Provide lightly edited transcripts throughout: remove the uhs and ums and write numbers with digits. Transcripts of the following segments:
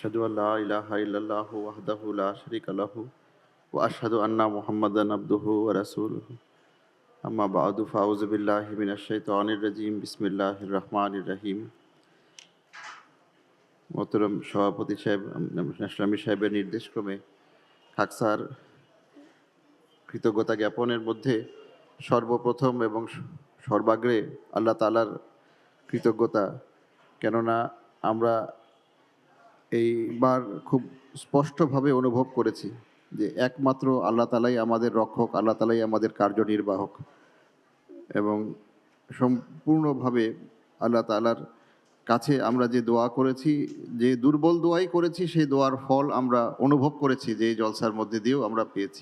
আশহাদু আল্লা ইলাহা ইল্লাল্লাহু ওয়াহদাহু লা শারীকা লাহু ওয়া আশহাদু আন্না মুহাম্মাদান আবদুহু ওয়া রাসূলুহু। আম্মা বা'দু ফাউযু বিল্লাহি মিনাশ শাইতানির রাজীম। বিসমিল্লাহির রহমানির রহিম। মোহতরম সভাপতি সাহেব, ন্যাশনাল আমির সাহেবের নির্দেশক্রমে খাকসার কৃতজ্ঞতা জ্ঞাপনের মধ্যে সর্বপ্রথম এবং সর্বাগ্রে আল্লাহ তাআলার কৃতজ্ঞতা। কেননা আমরা এইবার খুব স্পষ্টভাবে অনুভব করেছি যে একমাত্র আল্লাহ তাআলাই আমাদের রক্ষক, আল্লাহ তাআলাই আমাদের কার্যনির্বাহক, এবং সম্পূর্ণভাবে আল্লাহ তাআলার কাছে আমরা যে দোয়া করেছি, যে দুর্বল দোয়াই করেছি, সেই দোয়ার ফল আমরা অনুভব করেছি যে এই জলসার মধ্যে দিয়েও আমরা পেয়েছি।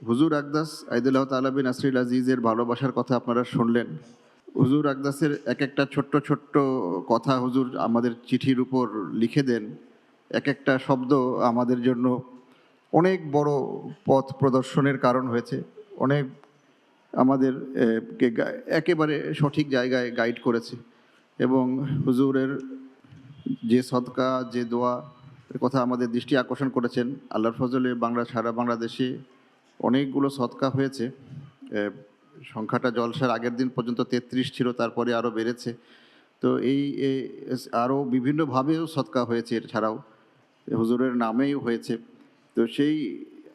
হুজুর আকদাস আইদুল্লাহ তাআলা বিন নাসরিল আজিজের ভালোবাসার কথা আপনারা শুনলেন। হুজুর আকদাসের এক একটা ছোট্ট ছোট্ট কথা হুজুর আমাদের চিঠির উপর লিখে দেন। এক একটা শব্দ আমাদের জন্য অনেক বড় পথ প্রদর্শনের কারণ হয়েছে, অনেক আমাদের একেবারে সঠিক জায়গায় গাইড করেছে। এবং হুজুরের যে সদকা, যে দোয়া এর কথা আমাদের দৃষ্টি আকর্ষণ করেছেন। আল্লাহর ফজলে সারা বাংলাদেশে অনেকগুলো সদকা হয়েছে। সংখ্যাটা জলসার আগের দিন পর্যন্ত ৩৩ ছিল, তারপরে আরও বেড়েছে। তো এই আরও বিভিন্নভাবেও সদকা হয়েছে, এছাড়াও হুজুরের নামেই হয়েছে। তো সেই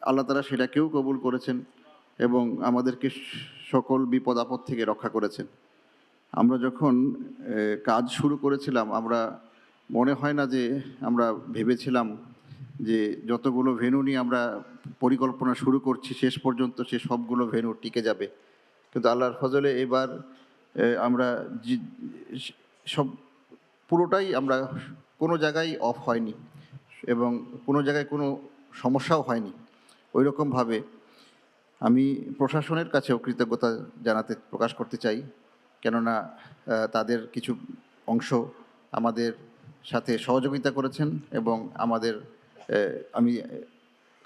আল্লাহ তাআলা সেটাকেও কবুল করেছেন এবং আমাদেরকে সকল বিপদ আপদ থেকে রক্ষা করেছেন। আমরা যখন কাজ শুরু করেছিলাম, আমরা মনে হয় না যে আমরা ভেবেছিলাম যে যতগুলো ভেন্যু নিয়ে আমরা পরিকল্পনা শুরু করছি শেষ পর্যন্ত সে সবগুলো ভেন্যু টিকে যাবে। কিন্তু আল্লাহর ফজলে এবার আমরা সব পুরোটাই আমরা কোনো জায়গায় অফ হয়নি এবং কোনো জায়গায় কোনো সমস্যাও হয়নি। ওই রকমভাবে আমি প্রশাসনের কাছেও কৃতজ্ঞতা প্রকাশ করতে চাই। কেননা তাদের কিছু অংশ আমাদের সাথে সহযোগিতা করেছেন এবং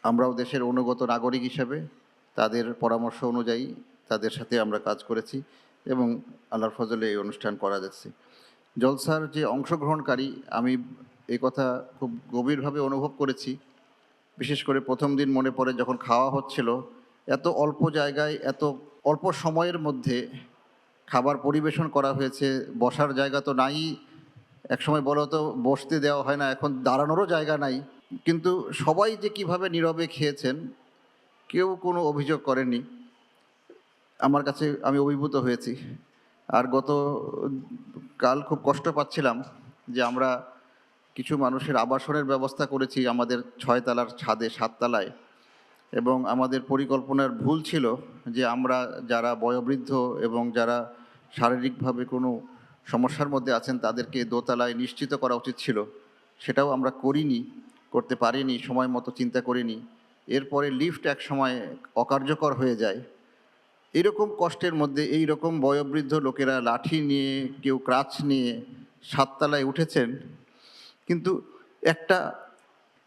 আমরাও দেশের অনুগত নাগরিক হিসেবে তাদের পরামর্শ অনুযায়ী তাদের সাথে আমরা কাজ করেছি এবং আল্লাহর ফজলে এই অনুষ্ঠান করা যাচ্ছে। জলসার যে অংশগ্রহণকারী, আমি এই কথা খুব গভীরভাবে অনুভব করেছি। বিশেষ করে প্রথম দিন মনে পড়ে যখন খাওয়া হচ্ছিল, এত অল্প জায়গায় এত অল্প সময়ের মধ্যে খাবার পরিবেশন করা হয়েছে। বসার জায়গা তো নাই, একসময় বলো তো বসতে দেওয়া হয় না, এখন দাঁড়ানোরও জায়গা নাই। কিন্তু সবাই যে কিভাবে নীরবে খেয়েছেন, কেউ কোনো অভিযোগ করেনি। আমার কাছে আমি অভিভূত হয়েছি। আর কাল খুব কষ্ট পাচ্ছিলাম যে আমরা কিছু মানুষের আবাসনের ব্যবস্থা করেছি আমাদের 6 তলার ছাদে, 7 তলায়, এবং আমাদের পরিকল্পনার ভুল ছিল যে আমরা যারা বয়োবৃদ্ধ এবং যারা শারীরিকভাবে কোনো সমস্যার মধ্যে আছেন তাদেরকে দোতলায় নিশ্চিত করা উচিত ছিল। সেটাও আমরা করতে পারিনি, সময় মতো চিন্তা করিনি। এরপরে লিফট এক সময় অকার্যকর হয়ে যায়। এরকম কষ্টের মধ্যে এই রকম বয়োবৃদ্ধ লোকেরা লাঠি নিয়ে, কেউ ক্রাচ নিয়ে 7 তলায় উঠেছেন। কিন্তু একটা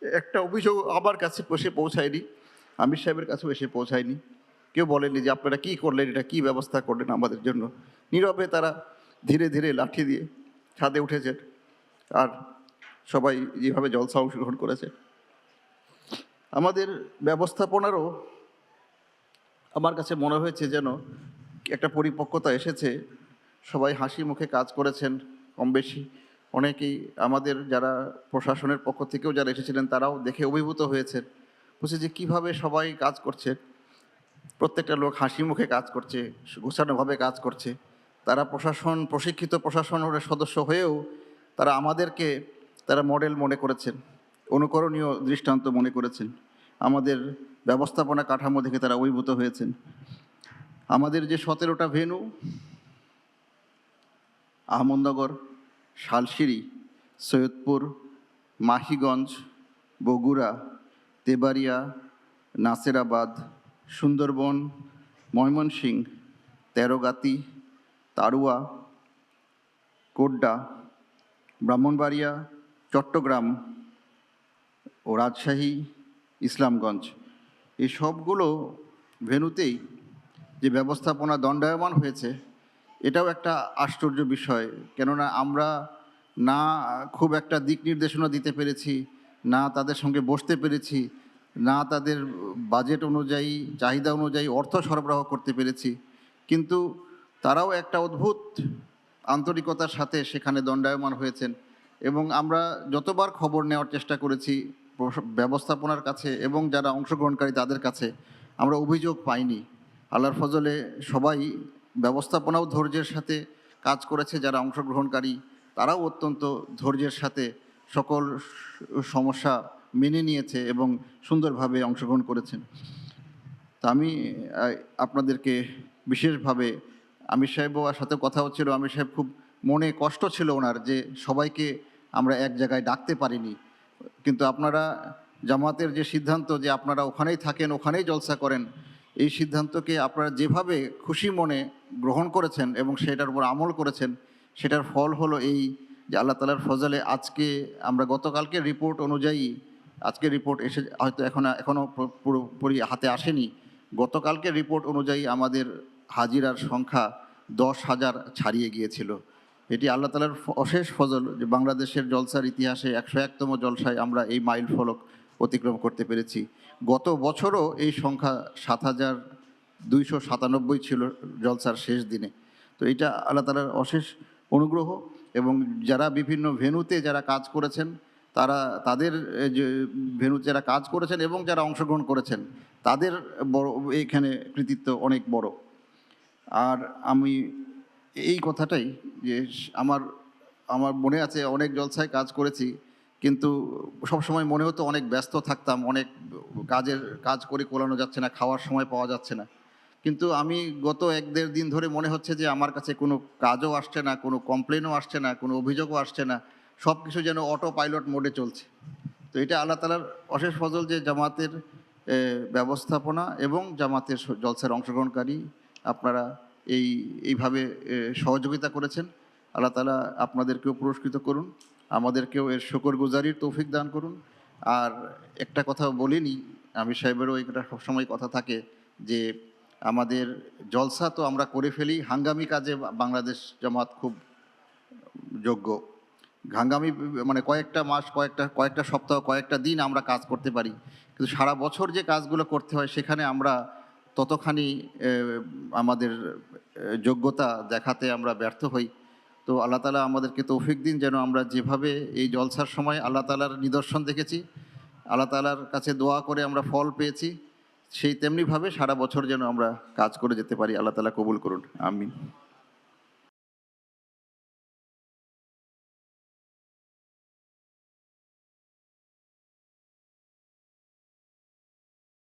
একটা অভিযোগ আমার কাছে এসে পৌঁছায়নি, আমির সাহেবের কাছেও এসে পৌঁছায়নি। কেউ বলেনি যে আপনারা কী করলেন, এটা কী ব্যবস্থা করলেন আমাদের জন্য। নীরবে তারা ধীরে ধীরে লাঠি দিয়ে ছাদে উঠেছেন আর সবাই যেভাবে জলসা অংশগ্রহণ করেছে। আমাদের ব্যবস্থাপনারও আমার কাছে মনে হয়েছে যেন একটা পরিপক্কতা এসেছে। সবাই হাসি মুখে কাজ করেছেন কম বেশি। অনেকেই আমাদের যারা প্রশাসনের পক্ষ থেকেও যারা এসেছিলেন তারাও দেখে অভিভূত হয়েছেন, বুঝছে যে কীভাবে সবাই কাজ করছে। প্রত্যেকটা লোক হাসি মুখে কাজ করছে, গোছানোভাবে কাজ করছে। তারা প্রশিক্ষিত প্রশাসনের সদস্য হয়েও আমাদেরকে মডেল মনে করেছেন, অনুকরণীয় দৃষ্টান্ত মনে করেছেন। আমাদের ব্যবস্থাপনা কাঠামো দেখে তারা অভিভূত হয়েছেন। আমাদের যে 17টা ভেন্যু, আহমদনগর, শালশিরি, সৈয়দপুর, মাহিগঞ্জ, বগুড়া, তেবাড়িয়া, নাসেরাবাদ, সুন্দরবন, ময়মনসিংহ, তেরোগাতি, তারুয়া, কোড্ডা, ব্রাহ্মণবাড়িয়া, চট্টগ্রাম ও রাজশাহী, ইসলামগঞ্জ, এই সবগুলো ভেন্যুতেই যে ব্যবস্থাপনা দণ্ডায়মান হয়েছে, এটাও একটা আশ্চর্য বিষয়। কেননা আমরা না খুব একটা দিক নির্দেশনা দিতে পেরেছি, না তাদের সঙ্গে বসতে পেরেছি, না তাদের বাজেট অনুযায়ী চাহিদা অনুযায়ী অর্থ সরবরাহ করতে পেরেছি, কিন্তু তারাও একটা অদ্ভুত আন্তরিকতার সাথে সেখানে দণ্ডায়মান হয়েছেন। এবং আমরা যতবার খবর নেওয়ার চেষ্টা করেছি ব্যবস্থাপনার কাছে এবং যারা অংশগ্রহণকারী তাদের কাছে, আমরা অভিযোগ পাইনি। আল্লাহর ফজলে সবাই ব্যবস্থাপনাও ধৈর্যের সাথে কাজ করেছে, যারা অংশগ্রহণকারী তারাও অত্যন্ত ধৈর্যের সাথে সকল সমস্যা মেনে নিয়েছে এবং সুন্দরভাবে অংশগ্রহণ করেছেন। তা আমি আপনাদেরকে বিশেষভাবে আমির সাহেবের সাথে কথা হচ্ছিল, আমির সাহেব খুব মনে কষ্ট ছিল ওনার যে সবাইকে আমরা এক জায়গায় ডাকতে পারিনি, কিন্তু আপনারা জামাতের যে সিদ্ধান্ত যে আপনারা ওখানেই থাকেন, ওখানেই জলসা করেন, এই সিদ্ধান্তকে আপনারা যেভাবে খুশি মনে গ্রহণ করেছেন এবং সেটার উপর আমল করেছেন, সেটার ফল হলো এই যে আল্লাহ তাআলার ফজলে আজকে আমরা গতকালকে রিপোর্ট অনুযায়ী, আজকে রিপোর্ট এসে হয়তো এখনও পুরোপুরি হাতে আসেনি, গতকালকে রিপোর্ট অনুযায়ী আমাদের হাজিরার সংখ্যা 10,000 ছাড়িয়ে গিয়েছিল। এটি আল্লাহ তাআলার অশেষ ফজল যে বাংলাদেশের জলসার ইতিহাসে 101তম জলসায় আমরা এই মাইল ফলক অতিক্রম করতে পেরেছি। গত বছরও এই সংখ্যা 7,297 ছিল জলসার শেষ দিনে। তো এটা আল্লাহ তাআলার অশেষ অনুগ্রহ। এবং যারা বিভিন্ন ভেন্যুতে যারা কাজ করেছেন, তাদের যে ভেন্যুতে যারা কাজ করেছেন এবং যারা অংশগ্রহণ করেছেন, তাদের বড় এইখানে কৃতিত্ব অনেক বড়। আর আমি এই কথাটাই যে আমার আমার মনে আছে অনেক জলসায় কাজ করেছি, কিন্তু সবসময় মনে হতো অনেক ব্যস্ত থাকতাম, অনেক কাজ করে কোলানো যাচ্ছে না, খাওয়ার সময় পাওয়া যাচ্ছে না। কিন্তু আমি গত 1-1.5 দিন ধরে মনে হচ্ছে যে আমার কাছে কোনো কাজও আসছে না, কোনো কমপ্লেনও আসছে না, কোনো অভিযোগও আসছে না, সব কিছু যেন অটো পাইলট মোডে চলছে। তো এটা আল্লাহ তাআলার অশেষ ফজল যে জামাতের ব্যবস্থাপনা এবং জামাতের জলসার অংশগ্রহণকারী আপনারা এইভাবে সহযোগিতা করেছেন। আল্লাহ তাআলা আপনাদেরকেও পুরস্কৃত করুন, আমাদেরকেও এর শুকরগুজারির তৌফিক দান করুন। আর একটা কথা বলিনি, আমির সাহেবেরও এটা সবসময় কথা থাকে যে আমাদের জলসা তো আমরা করে ফেলি, হাঙ্গামি কাজে বাংলাদেশ জামাত খুব যোগ্য। হাঙ্গামি মানে কয়েকটা মাস, কয়েকটা সপ্তাহ, কয়েকটা দিন আমরা কাজ করতে পারি, কিন্তু সারা বছর যে কাজগুলো করতে হয় সেখানে আমরা ততখানি আমাদের যোগ্যতা দেখাতে আমরা ব্যর্থ হই। তো আল্লাহ তাআলা আমাদেরকে তৌফিক দিন যেন আমরা যেভাবে এই জলসার সময় আল্লাহ তাআলার নিদর্শন দেখেছি, আল্লাহ তাআলার কাছে দোয়া করে আমরা ফল পেয়েছি, সেই তেমনিভাবে সারা বছর যেন আমরা কাজ করে যেতে পারি। আল্লাহ তাআলা কবুল করুন, আমিন।